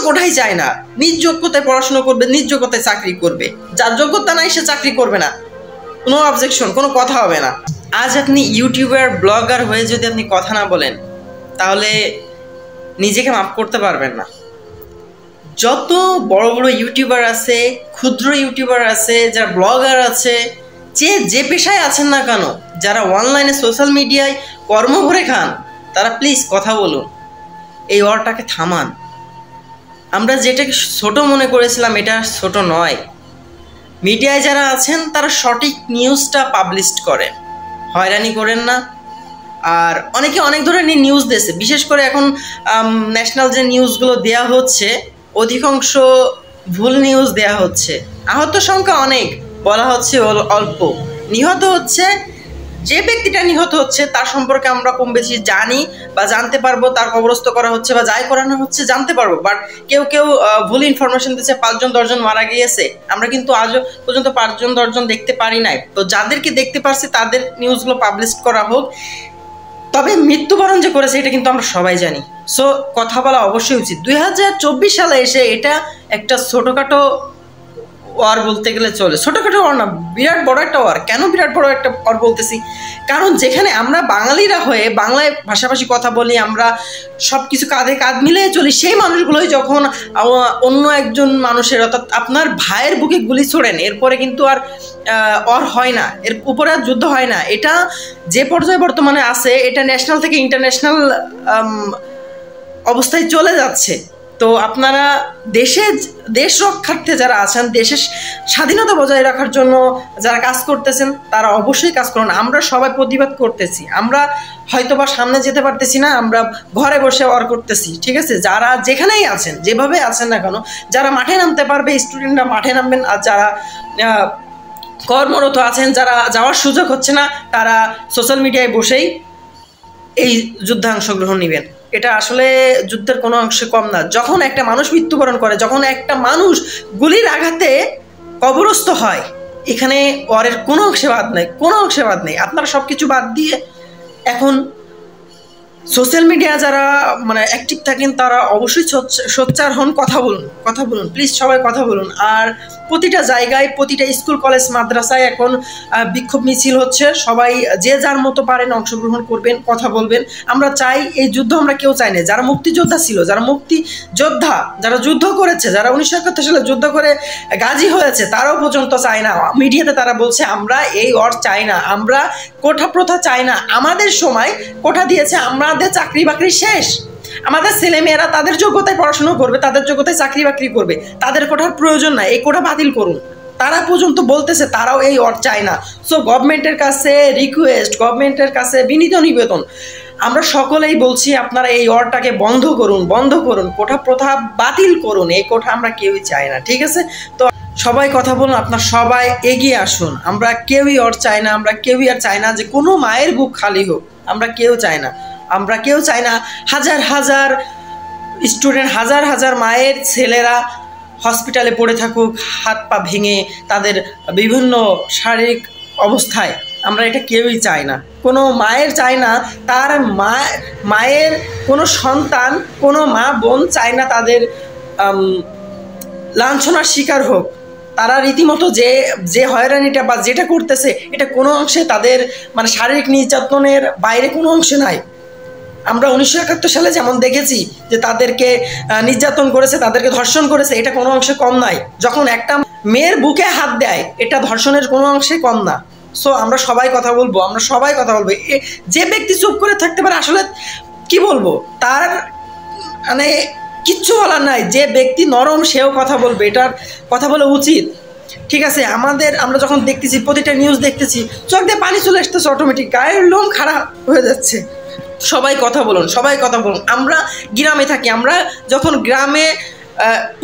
কোটাই চায় না, নিজ যোগ্যতায় পড়াশোনা করবে, নিজ যোগ্যতায় চাকরি করবে। যার যোগ্যতা নাই সে চাকরি করবে না, কোনো অবজেকশন, কোনো কথা হবে না। আজ আপনি ইউটিউবার ব্লগার হয়ে যদি আপনি কথা না বলেন তাহলে নিজেকে মাফ করতে পারবেন না। যত বড় বড় ইউটিউবার আছে, ক্ষুদ্র ইউটিউবার আছে, যারা ব্লগার আছে, যে পেশায় আছেন না কেন, যারা অনলাইনে সোশ্যাল মিডিয়ায় কর্ম করে খান, তারা প্লিজ কথা বলুন, এই ওয়ারটাকে থামান। আমরা যেটাকে ছোট মনে করেছিলাম এটা ছোট নয়। মিডিয়ায় যারা আছেন তারা সঠিক নিউজটা পাবলিশ করেন, হয়রানি করেন না। আর অনেকে অনেক ধরনের নিউজ দিয়েছে, বিশেষ করে এখন ন্যাশনাল যে নিউজগুলো দেওয়া হচ্ছে অধিকাংশ ভুল নিউজ দেওয়া হচ্ছে। আহত সংখ্যা অনেক, বলা হচ্ছে অল্প, নিহত হচ্ছে, যে ব্যক্তিটা নিহত হচ্ছে তার সম্পর্কে আমরা কম বেশি জানি বা জানতে পারবো, তার কবরস্থ করা হচ্ছে বা যাই করানো হচ্ছে জানতে পারবো। বাট কেউ ভুল ইনফরমেশন দিচ্ছে 5 জন 10 জন মারা গিয়েছে, আমরা কিন্তু আজ পর্যন্ত 5 জন 10 জন দেখতে পারি নাই। তো যাদেরকে দেখতে পারছি তাদের নিউজগুলো পাবলিশ করা হোক। তবে মৃত্যুবরণ যে করেছে এটা কিন্তু আমরা সবাই জানি। সো কথা বলা অবশ্যই উচিত। 2024 সালে এসে এটা একটা ছোটোখাটো ওয়ার বলতে গেলে চলে, ছোটোখাটো ওয়ার না, বিরাট বড় একটা ওয়ার। কেন বিরাট বড় একটা ওয়ার বলতেছি? কারণ যেখানে আমরা বাঙালিরা হয়ে বাংলায় ভাষাভাষী কথা বলি, আমরা সব কিছু কাঁধে কাঁধ মিলিয়ে চলি, সেই মানুষগুলোই যখন অন্য একজন মানুষের, অর্থাৎ আপনার ভাইয়ের বুকে গুলি ছোড়েন, এরপরে কিন্তু আর ওয়ার হয় না, এর উপরে আর যুদ্ধ হয় না। এটা যে পর্যায়ে বর্তমানে আছে, এটা ন্যাশনাল থেকে ইন্টারন্যাশনাল অবস্থায় চলে যাচ্ছে। তো আপনারা দেশ রক্ষার্থে যারা আছেন, দেশের স্বাধীনতা বজায় রাখার জন্য যারা কাজ করতেছেন তারা অবশ্যই কাজ করুন। আমরা সবাই প্রতিবাদ করতেছি, আমরা হয়তো বা সামনে যেতে পারতেছি না, আমরা ঘরে বসে ওয়ার করতেছি, ঠিক আছে? যারা যেখানেই আছেন, যেভাবে আছেন না কেন, যারা মাঠে নামতে পারবে স্টুডেন্টরা মাঠে নামবেন, আর যারা কর্মরত আছেন, যারা যাওয়ার সুযোগ হচ্ছে না, তারা সোশ্যাল মিডিয়ায় বসেই এই যুদ্ধে অংশগ্রহণ নেবেন। এটা আসলে যুদ্ধের কোনো অংশে কম না। যখন একটা মানুষ মৃত্যুবরণ করে, যখন একটা মানুষ গুলির আঘাতে কবরস্থ হয়, এখানে ওয়ারের কোনো অংশে বাদ নেই, কোনো অংশে বাদ নেই। আপনারা সব কিছু বাদ দিয়ে এখন সোশ্যাল মিডিয়া যারা মানে অ্যাক্টিভ থাকেন তারা অবশ্যই সোচ্চার হন, কথা বলুন প্লিজ, সবাই কথা বলুন। আর প্রতিটা জায়গায়, প্রতিটা স্কুল কলেজ মাদ্রাসায় এখন বিক্ষোভ মিছিল হচ্ছে, সবাই যে যার মতো পারেন অংশগ্রহণ করবেন, কথা বলবেন। আমরা চাই, এই যুদ্ধ আমরা কেউ চাই না। যারা মুক্তিযোদ্ধা ছিল, যারা যুদ্ধ করেছে, যারা 1971 সালে যুদ্ধ করে গাজী হয়েছে, তারাও পর্যন্ত চায় না। মিডিয়াতে তারা বলছে আমরা এই ওয়ার চাই না, আমরা কোঠা প্রথা চাই না। আমাদের সময় কোঠা দিয়েছে, আমাদের চাকরি বাকরি শেষ, আমাদের ছেলেমেয়েরা তাদের যোগ্যতায় পড়াশোনা করবে, তাদের যোগ্যতায় চাকরি বাকরি করবে, তাদের কোঠার প্রয়োজন নাই, এই কোঠা বাতিল করুন। তারা পর্যন্ত বলতেছে তারাও এই ওয়ার চায় না। সো গভর্নমেন্টের কাছে রিকোয়েস্ট, গভর্নমেন্টের কাছে বিনীত নিবেদন, আমরা সকলেই বলছি আপনারা এই ওয়ারটাকে বন্ধ করুন, কোঠা প্রথা বাতিল করুন। এই কোঠা আমরা কেউই চাই না, ঠিক আছে? তো সবাই কথা বলুন, আপনার সবাই এগিয়ে আসুন। আমরা কেউই ওর চাই না, আমরা কেউই আর চাই না যে কোনো মায়ের বুক খালি হোক, আমরা কেউ চাই না। আমরা কেউ চাই না হাজার হাজার স্টুডেন্ট, হাজার হাজার মায়ের ছেলেরা হসপিটালে পড়ে থাকুক, হাত পা ভেঙে, তাদের বিভিন্ন শারীরিক অবস্থায়। আমরা এটা কেউই চাই না, কোনো মায়ের চাই না, তার মায়ের কোনো সন্তান, কোনো মা বোন চায় না তাদের লাঞ্ছনার শিকার হোক। তারা রীতিমতো যে হয়রানিটা বা যেটা করতেছে, এটা কোনো অংশে তাদের মানে শারীরিক নির্যাতনের বাইরে কোনো অংশে নাই। আমরা 1971 সালে যেমন দেখেছি যে তাদেরকে নির্যাতন করেছে, তাদেরকে ধর্ষণ করেছে, এটা কোনো অংশে কম নাই। যখন একটা মেয়ের বুকে হাত দেয়, এটা ধর্ষণের কোনো অংশে কম না। সো আমরা সবাই কথা বলবো, যে ব্যক্তি চুপ করে থাকতে পারে, আসলে কি বলবো, তার মানে কিচ্ছু বলার নাই। যে ব্যক্তি নরম সেও কথা বলবে, এটার কথা বলা উচিত, ঠিক আছে? আমরা যখন দেখতেছি, প্রতিটা নিউজ দেখতেছি, চোখ দিয়ে পানি চলে আসতেছে, অটোমেটিক গায়ের লোম খারাপ হয়ে যাচ্ছে। সবাই কথা বলুন। আমরা গ্রামে থাকি, আমরা যখন গ্রামে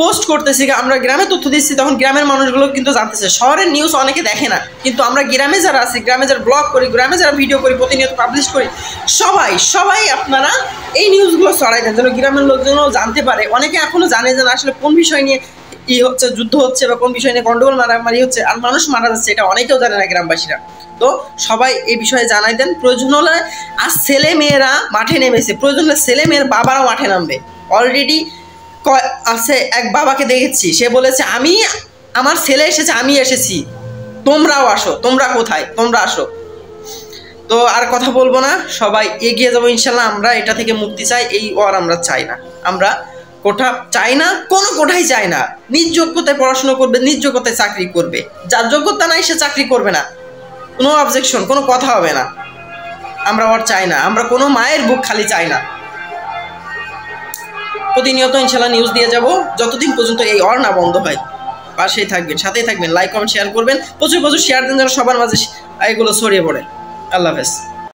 পোস্ট করতেছি, আমরা গ্রামে তথ্য দিচ্ছি, তখন গ্রামের মানুষগুলো কিন্তু জানতেছে। শহরের নিউজ অনেকে দেখে না, কিন্তু আমরা গ্রামে যারা আছি, গ্রামে যারা ব্লগ করি, গ্রামে যারা ভিডিও করি, প্রতিনিয়ত পাবলিশ করি, সবাই আপনারা এই নিউজগুলো ছড়াই দেন, যেন গ্রামের লোকজনও জানতে পারে। অনেকে এখনও জানে যে আসলে কোন বিষয় নিয়ে হচ্ছে, যুদ্ধ হচ্ছে, বা কোন বিষয় নিয়ে গন্ডগোল মারামারি হচ্ছে, আর মানুষ মারা যাচ্ছে, এটা অনেকেও জানে না গ্রামবাসীরা। তো সবাই এই বিষয়ে জানাই দেন। প্রয়োজন হলে আজ ছেলে মেয়েরা মাঠে নেমেছে, প্রয়োজন হলে ছেলে মেয়ের বাবারাও মাঠে নামবে। অলরেডি আছে এক বাবাকে দেখেছি, সে বলেছে আমি আমার ছেলে এসেছে, আমি এসেছি, তোমরাও আসো। তোমরা কোথায়? তোমরা আসো। তো আর কথা বলবো না, সবাই এগিয়ে যাবো ইনশাল্লাহ। আমরা এটা থেকে মুক্তি চাই, এই ওয়ার আমরা চাই না। আমরা কোঠা চাই না, কোনো কোঠাই চাই না। নিজ যোগ্যতায় পড়াশোনা করবে, নিজ যোগ্যতায় চাকরি করবে। যার যোগ্যতা নাই সে চাকরি করবে না, কোনো অবজেকশন, কোনো কথা হবে না। আমরা ওর চাই না, আমরা কোনো মায়ের বুক খালি চাই না। প্রতিনিয়ত ইনশাল্লাহ নিউজ দিয়ে যাব যতদিন পর্যন্ত এই ওয়ার না বন্ধ হয়। পাশেই থাকবেন, সাথেই থাকবেন, লাইক কমেন্ট শেয়ার করবেন, প্রচুর প্রচুর শেয়ার দেন যেন সবার মাঝে এগুলো ছড়িয়ে পড়ে। আল্লাহ হাফেজ।